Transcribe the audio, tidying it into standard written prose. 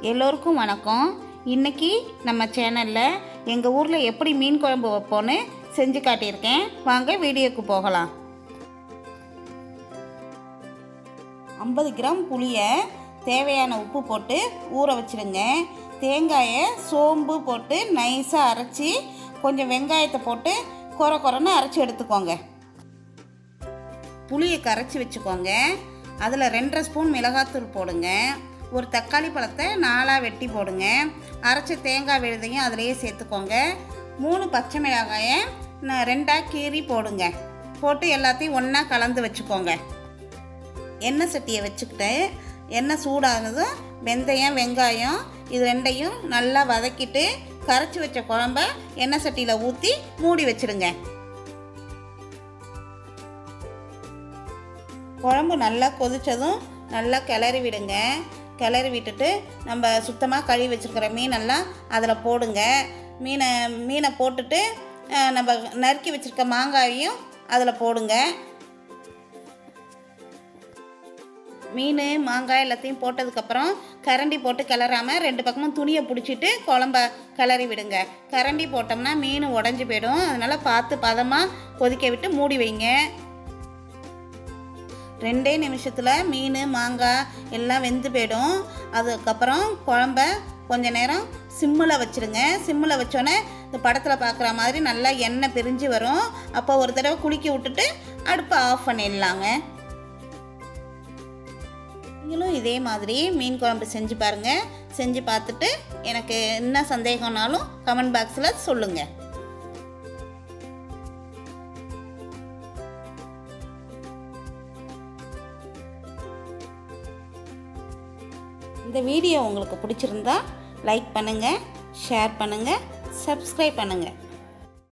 எல்லோருக்கும் வணக்கம். இன்னைக்கு நம்ம சேனலில் எங்கள் ஊரில் எப்படி மீன் குழம்பு வைப்போன்னு செஞ்சு காட்டியிருக்கேன். வாங்க வீடியோக்கு போகலாம். 50 கிராம் புளியை தேவையான உப்பு போட்டு ஊற வச்சுடுங்க. தேங்காயை சோம்பு போட்டு நைஸாக அரைச்சி கொஞ்சம் வெங்காயத்தை போட்டு கொரன்னு அரைச்சி எடுத்துக்கோங்க. புளியை கரைச்சி வச்சுக்கோங்க. அதில் 2.5 ஸ்பூன் மிளகாத்தூள் போடுங்க. ஒரு தக்காளி பழத்தை 4ஆக வெட்டி போடுங்க. அரைச்ச தேங்காய் விழுதையும் அதிலேயே சேர்த்துக்கோங்க. 3 பச்சை மிளகாயை 2ஆக கீறி போடுங்க. போட்டு எல்லாத்தையும் ஒன்றா கலந்து வச்சுக்கோங்க. எண்ணெய் சட்டியை வச்சுக்கிட்டு எண்ணெய் சூடானதும் வெந்தயம் வெங்காயம் இது ரெண்டையும் நல்லா வதக்கிட்டு கரைச்சி வச்ச குழம்ப எண்ணெய் சட்டியில் ஊற்றி மூடி வச்சுடுங்க. குழம்பு நல்லா கொதித்ததும் நல்லா கிளறி விடுங்க. கிளறி விட்டுட்டு நம்ம சுத்தமாக கழுவி வச்சுருக்கிற மீனெல்லாம் அதில் போடுங்க. மீனை போட்டுட்டு நம்ம நறுக்கி வச்சுருக்க மாங்காயையும் அதில் போடுங்க. மீன் மாங்காய் எல்லாத்தையும் போட்டதுக்கப்புறம் கரண்டி போட்டு கிளறாமல் 2 பக்கமும் துணியை பிடிச்சிட்டு குழம்ப கிளறி விடுங்க. கரண்டி போட்டோம்னா மீன் உடஞ்சி போயிடும். அதனால் பார்த்து பதமாக கொதிக்க விட்டு மூடி வைங்க. 2 நிமிஷத்தில் மீன் மாங்காய் எல்லாம் வெந்து போயிடும். அதுக்கப்புறம் குழம்ப கொஞ்ச நேரம் சிம்மில் வச்சுருங்க. சிம்மில் வச்சோன்னே இந்த படத்தில் பார்க்குற மாதிரி நல்லா எண்ணெய் பிரிஞ்சு வரும். அப்போ ஒரு தடவை குலுக்கி விட்டுட்டு அடுப்பை ஆஃப் பண்ணிடலாங்க. நீங்களும் இதே மாதிரி மீன் குழம்பு செஞ்சு பாருங்கள். செஞ்சு பார்த்துட்டு எனக்கு என்ன சந்தேகம்னாலும் கமெண்ட் பாக்ஸில் சொல்லுங்கள். இந்த வீடியோ உங்களுக்கு பிடிச்சிருந்தா லைக் பண்ணுங்கள், ஷேர் பண்ணுங்கள், சப்ஸ்கிரைப் பண்ணுங்கள்.